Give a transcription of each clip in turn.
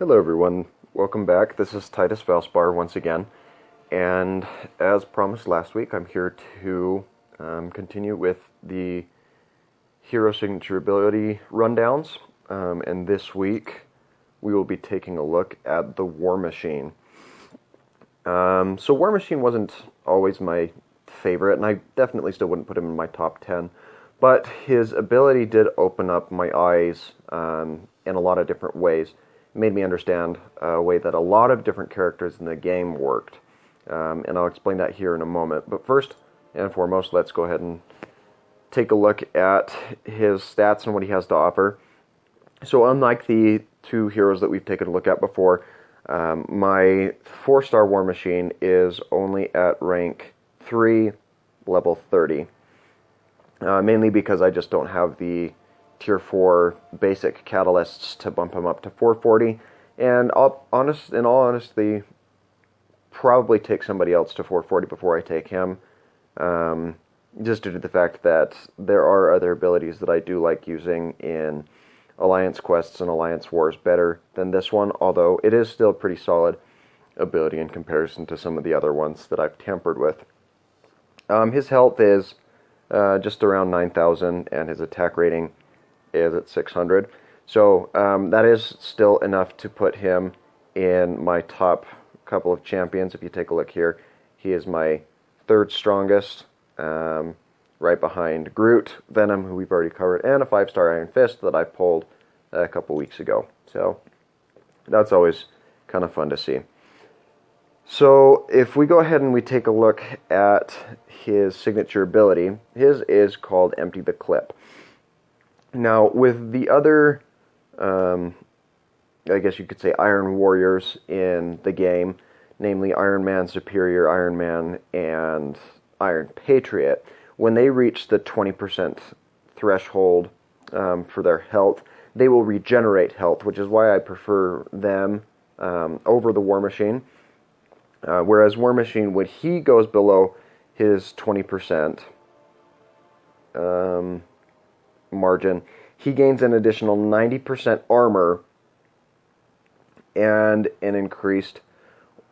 Hello everyone, welcome back. This is Titus Valspar once again, and as promised last week, I'm here to continue with the hero signature ability rundowns, and this week we will be taking a look at the War Machine. So War Machine wasn't always my favorite, and I definitely still wouldn't put him in my top 10, but his ability did open up my eyes in a lot of different ways. Made me understand a way that a lot of different characters in the game worked. And I'll explain that here in a moment. But first and foremost, let's go ahead and take a look at his stats and what he has to offer. So unlike the two heroes that we've taken a look at before, my 4-star War Machine is only at rank 3, level 30. Mainly because I just don't have the Tier 4 basic catalysts to bump him up to 440, and in all honesty, probably take somebody else to 440 before I take him, just due to the fact that there are other abilities that I do like using in Alliance quests and Alliance wars better than this one, although it is still a pretty solid ability in comparison to some of the other ones that I've tampered with. His health is just around 9,000, and his attack rating is at 600, so that is still enough to put him in my top couple of champions. If you take a look here, he is my 3rd strongest, right behind Groot, Venom, who we've already covered, and a 5-star Iron Fist that I pulled a couple weeks ago. So that's always kind of fun to see. So if we go ahead and we take a look at his signature ability, his is called Empty the Clip. Now, with the other, I guess you could say, Iron Warriors in the game, namely Iron Man Superior, Iron Man, and Iron Patriot, when they reach the 20% threshold for their health, they will regenerate health, which is why I prefer them over the War Machine. Whereas War Machine, when he goes below his 20%, margin, he gains an additional 90% armor and an increased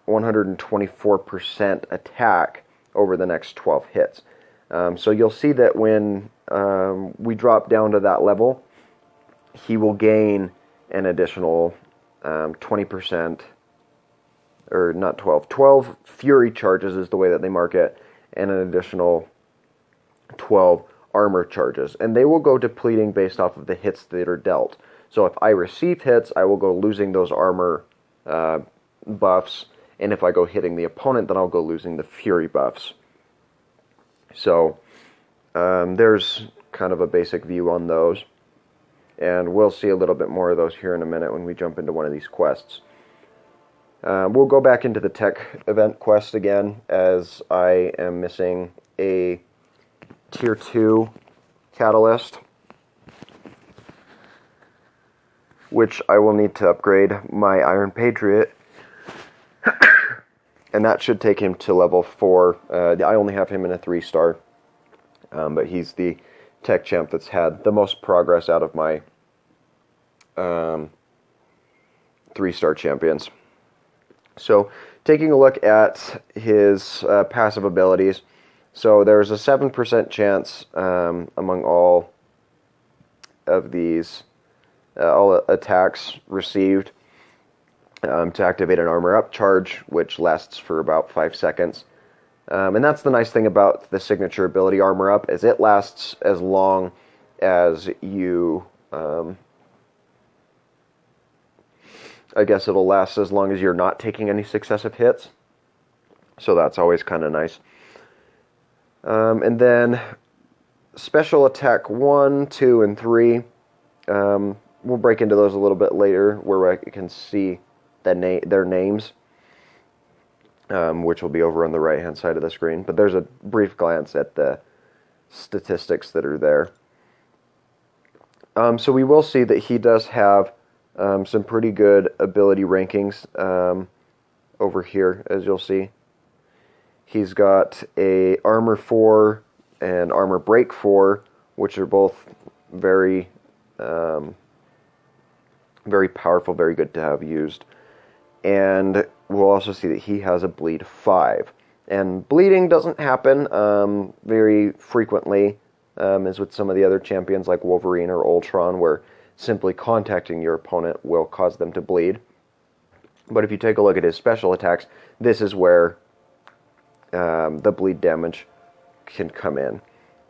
124% attack over the next 12 hits. So you'll see that when we drop down to that level, he will gain an additional 20%, or not 12 Fury charges is the way that they mark it, and an additional 12 armor charges, and they will go depleting based off of the hits that are dealt. So if I receive hits, I will go losing those armor buffs, and if I go hitting the opponent, then I'll go losing the Fury buffs. So there's kind of a basic view on those, and we'll see a little bit more of those here in a minute when we jump into one of these quests. We'll go back into the tech event quest again, as I am missing a Tier 2 catalyst, which I will need to upgrade my Iron Patriot, and that should take him to level 4. I only have him in a 3-star, but he's the tech champ that's had the most progress out of my 3-star champions. So, taking a look at his passive abilities, so there's a 7% chance among all of these, all attacks received, to activate an armor up charge, which lasts for about 5 seconds. And that's the nice thing about the signature ability armor up, is it lasts as long as you, I guess it'll last as long as you're not taking any successive hits. So that's always kind of nice. And then special attack 1, 2, and 3. We'll break into those a little bit later, where I can see their names, which will be over on the right-hand side of the screen. But there's a brief glance at the statistics that are there. So we will see that he does have some pretty good ability rankings over here, as you'll see. He's got a Armor 4 and Armor Break 4, which are both very Very powerful, very good to have used. And we'll also see that he has a bleed 5. And bleeding doesn't happen very frequently, as with some of the other champions like Wolverine or Ultron, where simply contacting your opponent will cause them to bleed. But if you take a look at his special attacks, this is where the bleed damage can come in.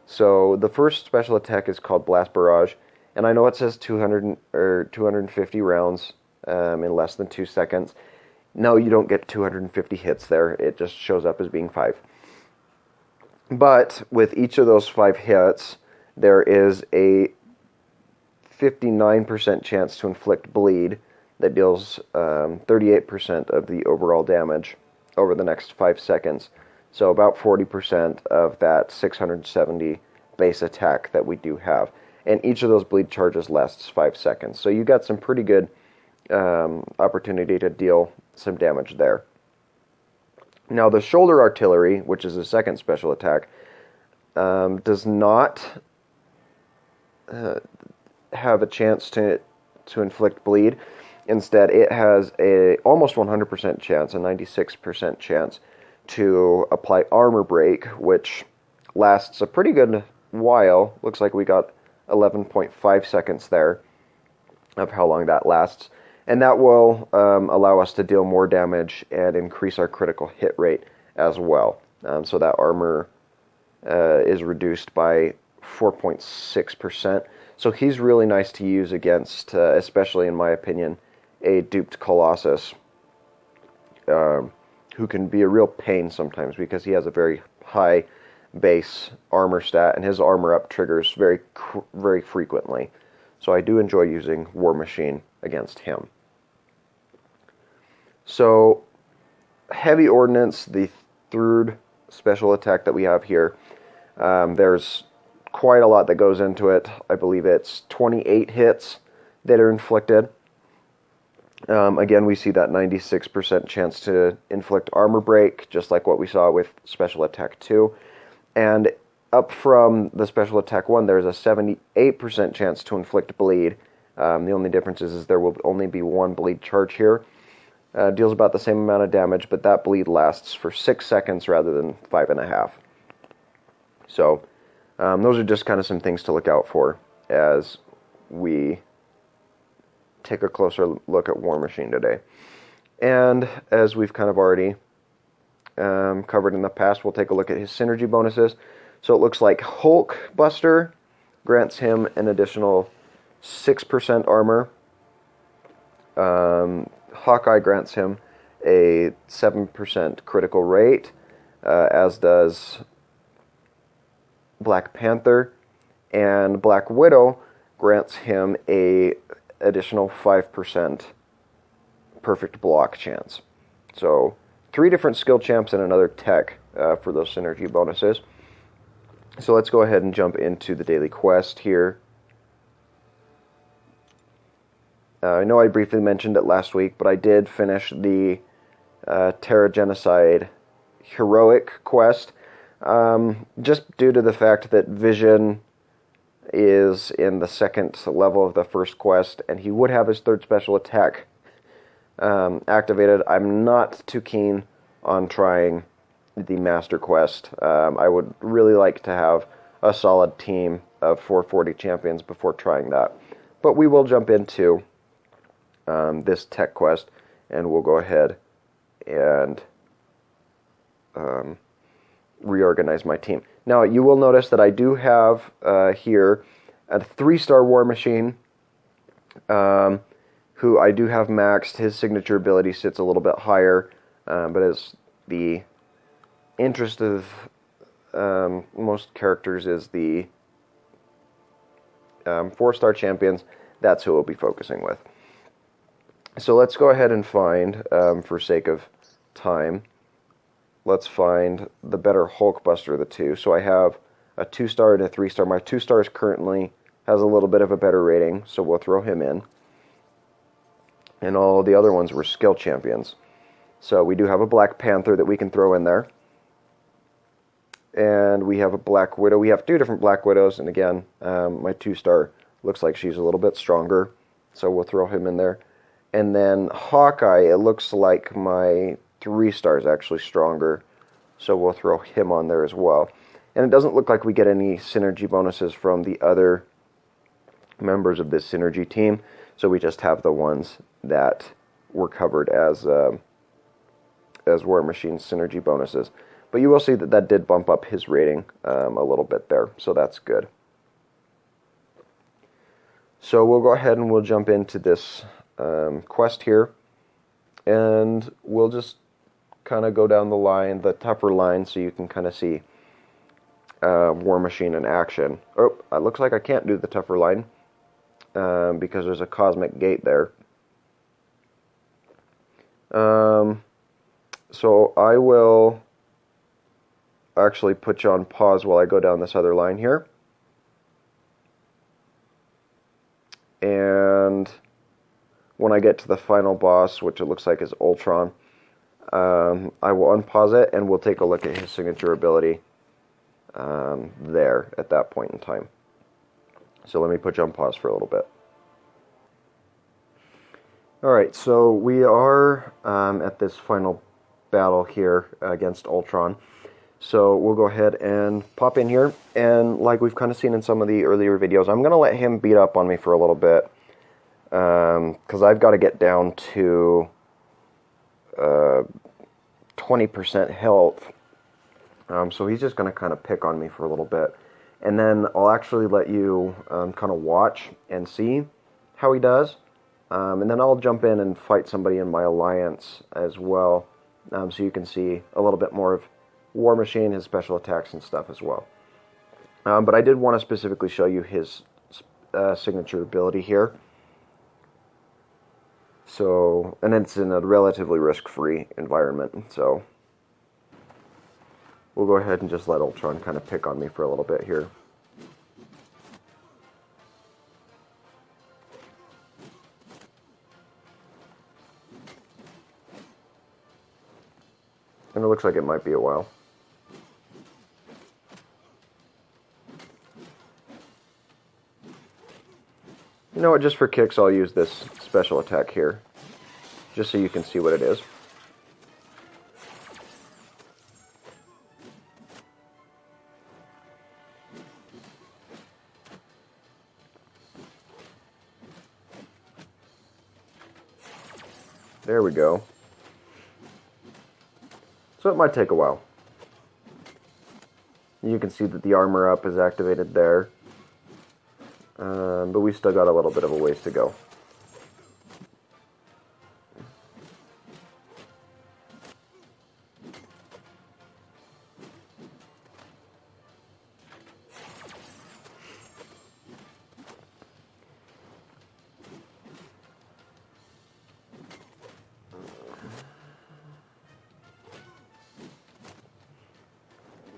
So the first special attack is called Blast Barrage, and I know it says 200 or 250 rounds in less than 2 seconds. No, you don't get 250 hits there. It just shows up as being 5. But with each of those 5 hits, there is a 59% chance to inflict bleed that deals 38% of the overall damage over the next 5 seconds. So about 40% of that 670 base attack that we do have. And each of those bleed charges lasts 5 seconds. So you got some pretty good opportunity to deal some damage there. Now the Shoulder Artillery, which is the second special attack, does not have a chance to inflict bleed. Instead, it has a almost 100% chance, a 96% chance, to apply Armor Break, which lasts a pretty good while. Looks like we got 11.5 seconds there of how long that lasts. And that will allow us to deal more damage and increase our critical hit rate as well. So that armor is reduced by 4.6%. So he's really nice to use against, especially in my opinion, a duped Colossus, who can be a real pain sometimes because he has a very high base armor stat, and his armor up triggers very frequently. So I do enjoy using War Machine against him. So, Heavy Ordnance, the third special attack that we have here, there's quite a lot that goes into it. I believe it's 28 hits that are inflicted. Again, we see that 96% chance to inflict Armor Break, just like what we saw with Special Attack 2. And up from the Special Attack 1, there's a 78% chance to inflict Bleed. The only difference is there will only be one Bleed charge here. Deals about the same amount of damage, but that Bleed lasts for 6 seconds rather than 5.5. So, those are just kind of some things to look out for as we take a closer look at War Machine today. And as we've kind of already covered in the past, we'll take a look at his synergy bonuses. So it looks like Hulk Buster grants him an additional 6% armor. Hawkeye grants him a 7% critical rate, as does Black Panther, and Black Widow grants him a additional 5% perfect block chance. So 3 different skill champs and another tech for those synergy bonuses. So let's go ahead and jump into the daily quest here. I know I briefly mentioned it last week, but I did finish the Terra Genocide Heroic quest, just due to the fact that Vision is in the second level of the first quest, and he would have his third special attack activated. I'm not too keen on trying the Master Quest. I would really like to have a solid team of 440 champions before trying that. But we will jump into this tech quest, and we'll go ahead and reorganize my team. Now, you will notice that I do have here a 3-star War Machine, who I do have maxed. His signature ability sits a little bit higher, but as the interest of most characters is the 4-star champions, that's who we'll be focusing with. So let's go ahead and find, for sake of time, let's find the better Hulkbuster of the two. So I have a 2-star and a 3-star. My 2-star currently has a little bit of a better rating, so we'll throw him in. And all the other ones were skill champions. So we do have a Black Panther that we can throw in there. And we have a Black Widow. We have 2 different Black Widows, and again, my 2-star looks like she's a little bit stronger so we'll throw him in there. And then Hawkeye, it looks like my 3-star is actually stronger, so we'll throw him on there as well. And it doesn't look like we get any synergy bonuses from the other members of this synergy team, so we just have the ones that were covered as War Machine's synergy bonuses. But you will see that that did bump up his rating a little bit there, so that's good. So we'll go ahead and we'll jump into this quest here, and we'll just kind of go down the line, the tougher line, so you can kind of see War Machine in action. Oh, it looks like I can't do the tougher line because there's a cosmic gate there. So I will actually put you on pause while I go down this other line here. And when I get to the final boss, which it looks like is Ultron, I will unpause it and we'll take a look at his signature ability there at that point in time. So let me put you on pause for a little bit. Alright, so we are at this final battle here against Ultron. So we'll go ahead and pop in here, and like we've kind of seen in some of the earlier videos, I'm going to let him beat up on me for a little bit, because I've got to get down to 20% health, so he's just going to kind of pick on me for a little bit, and then I'll actually let you kind of watch and see how he does, and then I'll jump in and fight somebody in my alliance as well, so you can see a little bit more of War Machine, his special attacks and stuff as well. But I did want to specifically show you his signature ability here. So, and it's in a relatively risk-free environment, so we'll go ahead and just let Ultron kind of pick on me for a little bit here. And it looks like it might be a while. You know what, just for kicks, I'll use this special attack here, just so you can see what it is. There we go. So it might take a while. You can see that the armor up is activated there. But we still got a little bit of a ways to go.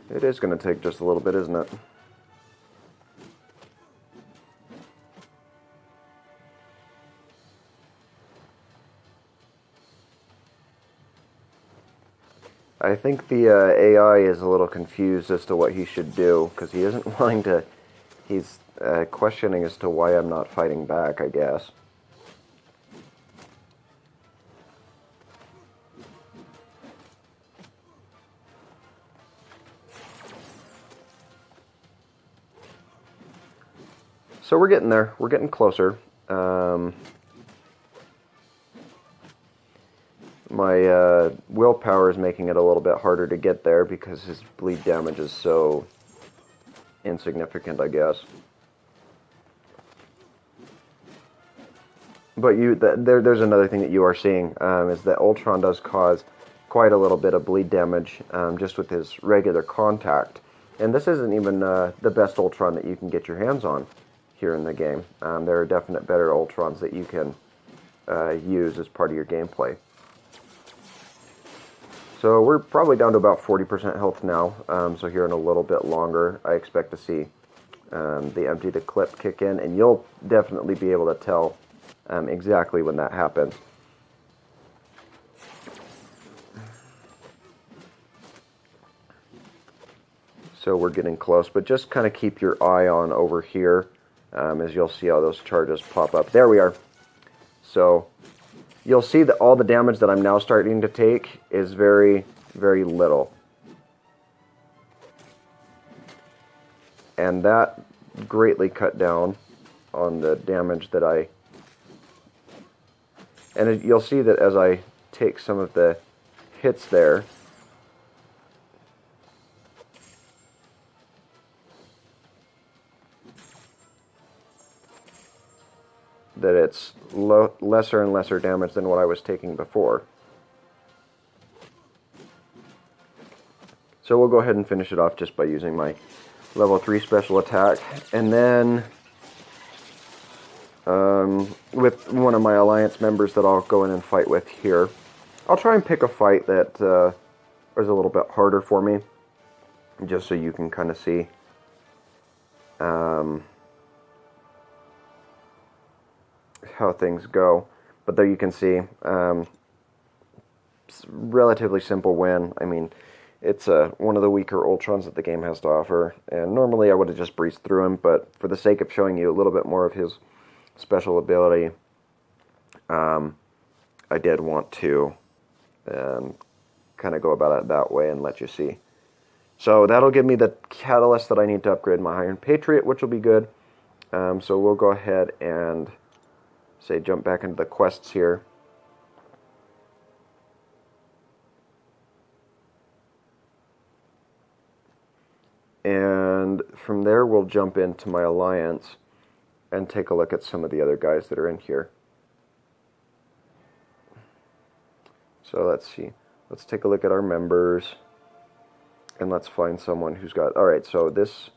It is going to take just a little bit, isn't it? I think the AI is a little confused as to what he should do, because he isn't wanting to, he's questioning as to why I'm not fighting back, I guess. So we're getting there, we're getting closer. My willpower is making it a little bit harder to get there because his bleed damage is so insignificant, I guess. But there's another thing that you are seeing, is that Ultron does cause quite a little bit of bleed damage just with his regular contact. And this isn't even the best Ultron that you can get your hands on here in the game. There are definite better Ultrons that you can use as part of your gameplay. So we're probably down to about 40% health now, so here in a little bit longer I expect to see the empty the clip kick in, and you'll definitely be able to tell exactly when that happens. So we're getting close, but just kind of keep your eye on over here as you'll see all those charges pop up. There we are. So you'll see that all the damage that I'm now starting to take is very, very little. And that greatly cut down on the damage that I... And you'll see that as I take some of the hits there, that it's lesser and lesser damage than what I was taking before. So we'll go ahead and finish it off just by using my level 3 special attack. And then with one of my alliance members that I'll go in and fight with here, I'll try and pick a fight that is a little bit harder for me, just so you can kind of see how things go. But there you can see, relatively simple win. I mean, it's one of the weaker Ultrons that the game has to offer, and normally I would have just breezed through him, but for the sake of showing you a little bit more of his special ability, I did want to kind of go about it that way and let you see. So that'll give me the catalyst that I need to upgrade my Iron Patriot, which will be good. So we'll go ahead and say jump back into the quests here. And from there we'll jump into my alliance and take a look at some of the other guys that are in here. So let's see. Let's take a look at our members. And let's find someone who's got... Alright, so this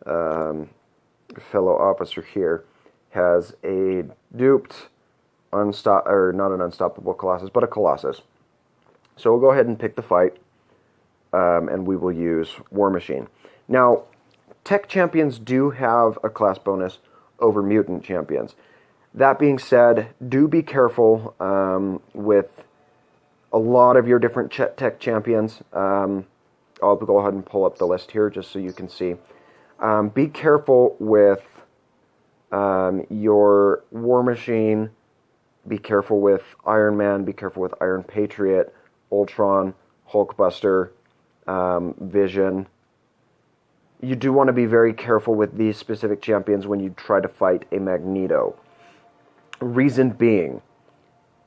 fellow officer here has a duped, not an unstoppable Colossus, but a Colossus. So we'll go ahead and pick the fight, and we will use War Machine. Now, Tech Champions do have a class bonus over Mutant Champions. That being said, do be careful with a lot of your different Tech Champions. I'll go ahead and pull up the list here just so you can see. Be careful with your War Machine. Be careful with Iron Man. Be careful with Iron Patriot, Ultron, Hulkbuster, Vision. You do want to be very careful with these specific champions when you try to fight a Magneto. Reason being,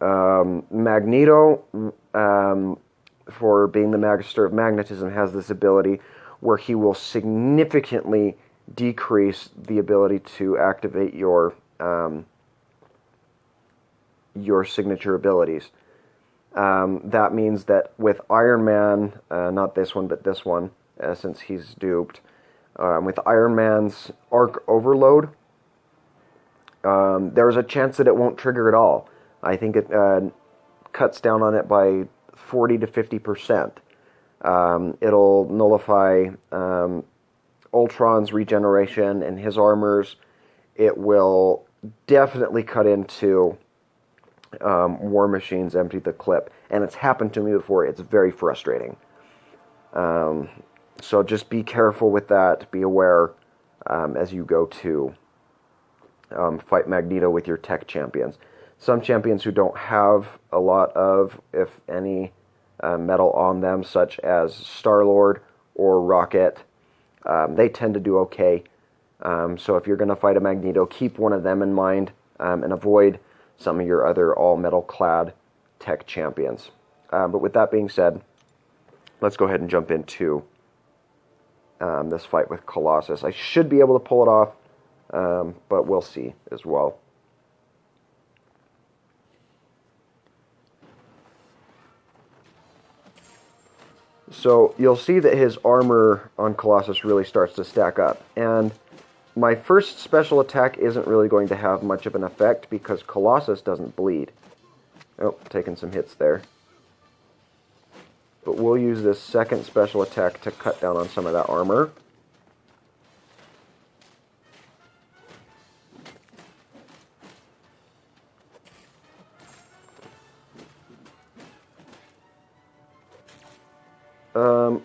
Magneto, for being the Magister of Magnetism, has this ability where he will significantly decrease the ability to activate your signature abilities. That means that with Iron Man, not this one, but this one, since he's duped, with Iron Man's Arc Overload, there's a chance that it won't trigger at all. I think it cuts down on it by 40 to 50%. It'll nullify Ultron's regeneration and his armors. It will definitely cut into War Machine's empty the clip. And it's happened to me before. It's very frustrating. So just be careful with that. Be aware as you go to fight Magneto with your Tech Champions. Some champions who don't have a lot of, if any, metal on them, such as Star-Lord or Rocket, they tend to do okay. So if you're going to fight a Magneto, keep one of them in mind and avoid some of your other all-metal clad Tech Champions. But with that being said, let's go ahead and jump into this fight with Colossus. I should be able to pull it off, but we'll see as well. So you'll see that his armor on Colossus really starts to stack up. And my first special attack isn't really going to have much of an effect because Colossus doesn't bleed. Oh, taking some hits there. But we'll use this second special attack to cut down on some of that armor.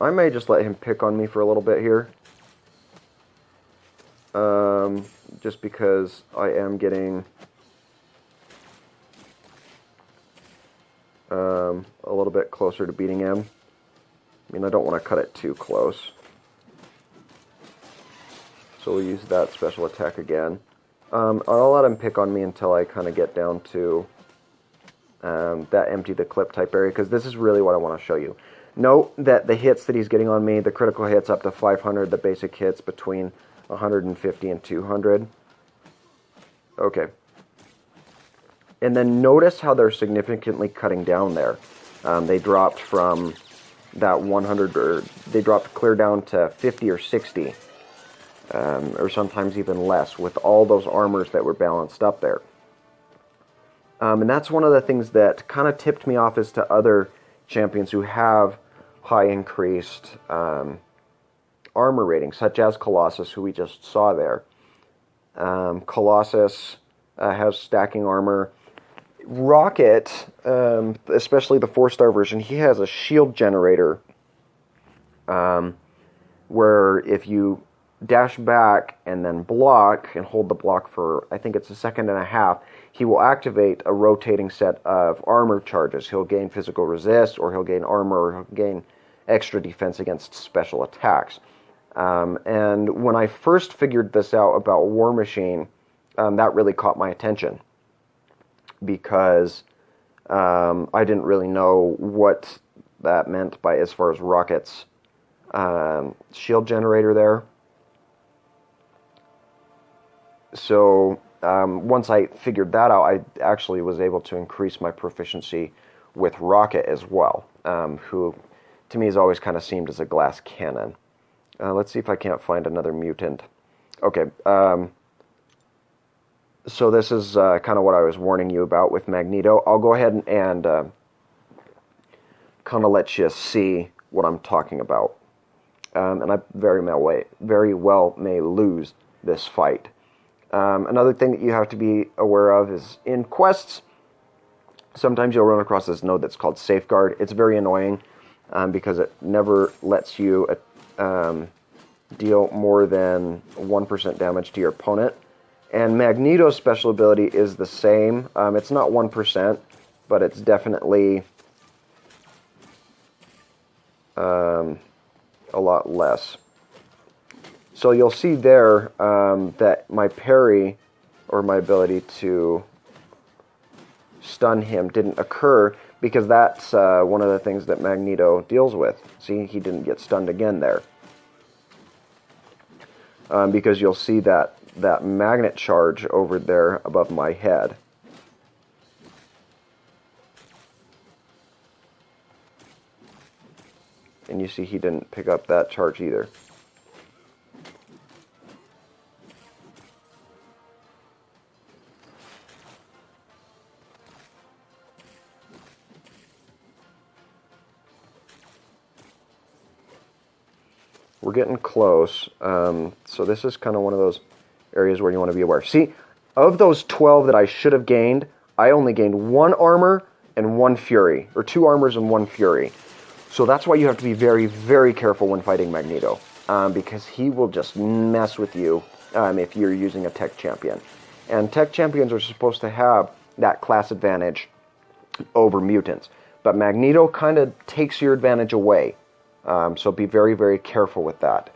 I may just let him pick on me for a little bit here. Just because I am getting a little bit closer to beating him. I mean, I don't want to cut it too close. So we'll use that special attack again. I'll let him pick on me until I kind of get down to that empty the clip type area, because this is really what I want to show you. Note that the hits that he's getting on me, the critical hits up to 500, the basic hits between 150 and 200. Okay. And then notice how they're significantly cutting down there. They dropped from that 100, or they dropped clear down to 50 or 60, or sometimes even less, with all those armors that were balanced up there. And that's one of the things that kind of tipped me off as to other champions who have high increased armor ratings, such as Colossus, who we just saw there. Colossus has stacking armor. Rocket, especially the 4-star version, he has a shield generator, where if you dash back and then block and hold the block for, I think it's a second and a half, he will activate a rotating set of armor charges. He'll gain physical resist, or he'll gain armor, or he'll gain extra defense against special attacks. And when I first figured this out about War Machine, that really caught my attention, because I didn't really know what that meant by as far as Rocket's shield generator there. So once I figured that out, I actually was able to increase my proficiency with Rocket as well, who to me has always kind of seemed as a glass cannon. Let's see if I can't find another mutant. Okay, so this is kind of what I was warning you about with Magneto. I'll go ahead and kind of let you see what I'm talking about. And I very well may lose this fight. Another thing that you have to be aware of is in quests, sometimes you'll run across this node that's called Safeguard. It's very annoying because it never lets you deal more than 1% damage to your opponent. And Magneto's special ability is the same. It's not 1%, but it's definitely a lot less. So you'll see there that my parry, or my ability to stun him, didn't occur, because that's one of the things that Magneto deals with. See, he didn't get stunned again there. Because you'll see that magnet charge over there above my head. And you see he didn't pick up that charge either. We're getting close, so this is kind of one of those areas where you want to be aware. See, of those 12 that I should have gained, I only gained 1 armor and 1 fury, or 2 armors and 1 fury. So that's why you have to be very, very careful when fighting Magneto, because he will just mess with you if you're using a tech champion. And tech champions are supposed to have that class advantage over mutants, but Magneto kind of takes your advantage away. So be very, very careful with that.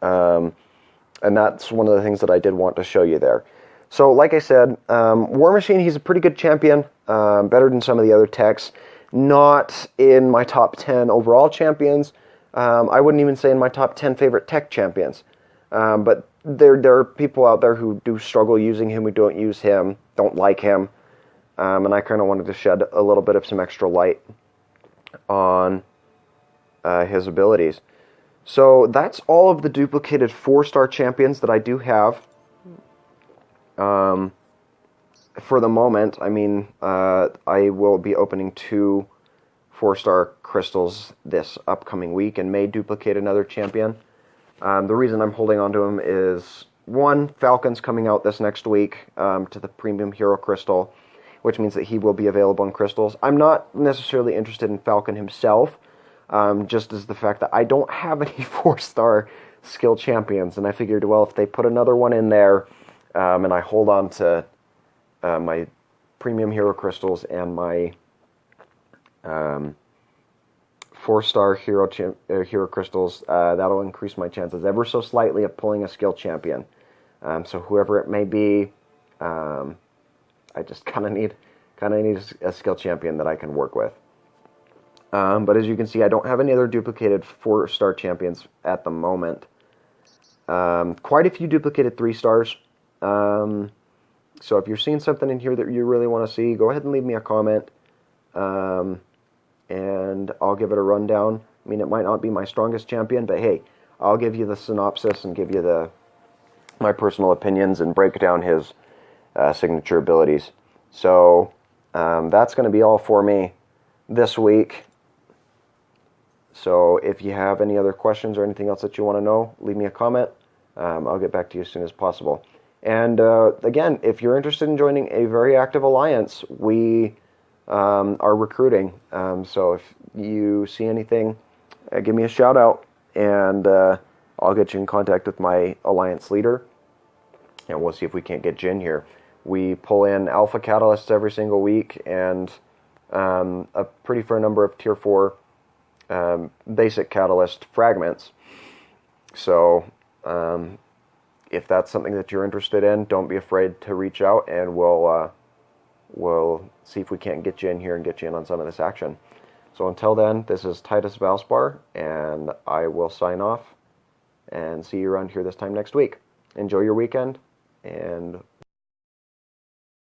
And that's one of the things that I did want to show you there. So, like I said, War Machine, he's a pretty good champion, better than some of the other techs. Not in my top 10 overall champions. I wouldn't even say in my top 10 favorite tech champions. But there are people out there who do struggle using him, who don't use him, don't like him. And I kind of wanted to shed a little bit of some extra light on his abilities. So that's all of the duplicated 4-star champions that I do have. For the moment, I mean, I will be opening 2 4-star crystals this upcoming week and may duplicate another champion. The reason I'm holding on to him is, 1, Falcon's coming out this next week to the Premium Hero Crystal, which means that he will be available in crystals. I'm not necessarily interested in Falcon himself, just as the fact that I don't have any 4-star skill champions, and I figured, well, if they put another one in there, and I hold on to my Premium Hero Crystals and my 4-star hero crystals. That'll increase my chances ever so slightly of pulling a skill champion. So whoever it may be, I just kind of need a skill champion that I can work with. But as you can see, I don't have any other duplicated 4-star champions at the moment. Quite a few duplicated 3 stars. So if you're seeing something in here that you really want to see, go ahead and leave me a comment. And I'll give it a rundown. I mean, it might not be my strongest champion, but hey, I'll give you the synopsis and give you my personal opinions and break down his signature abilities. So that's going to be all for me this week. So if you have any other questions or anything else that you want to know, leave me a comment. I'll get back to you as soon as possible. And again, if you're interested in joining a very active alliance, we are recruiting. So if you see anything, give me a shout out, and I'll get you in contact with my alliance leader, and we'll see if we can't get you in here. We pull in alpha catalysts every single week, and a pretty fair number of tier 4 basic catalyst fragments. So if that's something that you're interested in, don't be afraid to reach out, and we'll see if we can't get you in here and get you in on some of this action. So until then, this is Titus Valspar, and I will sign off and see you around here this time next week. Enjoy your weekend, and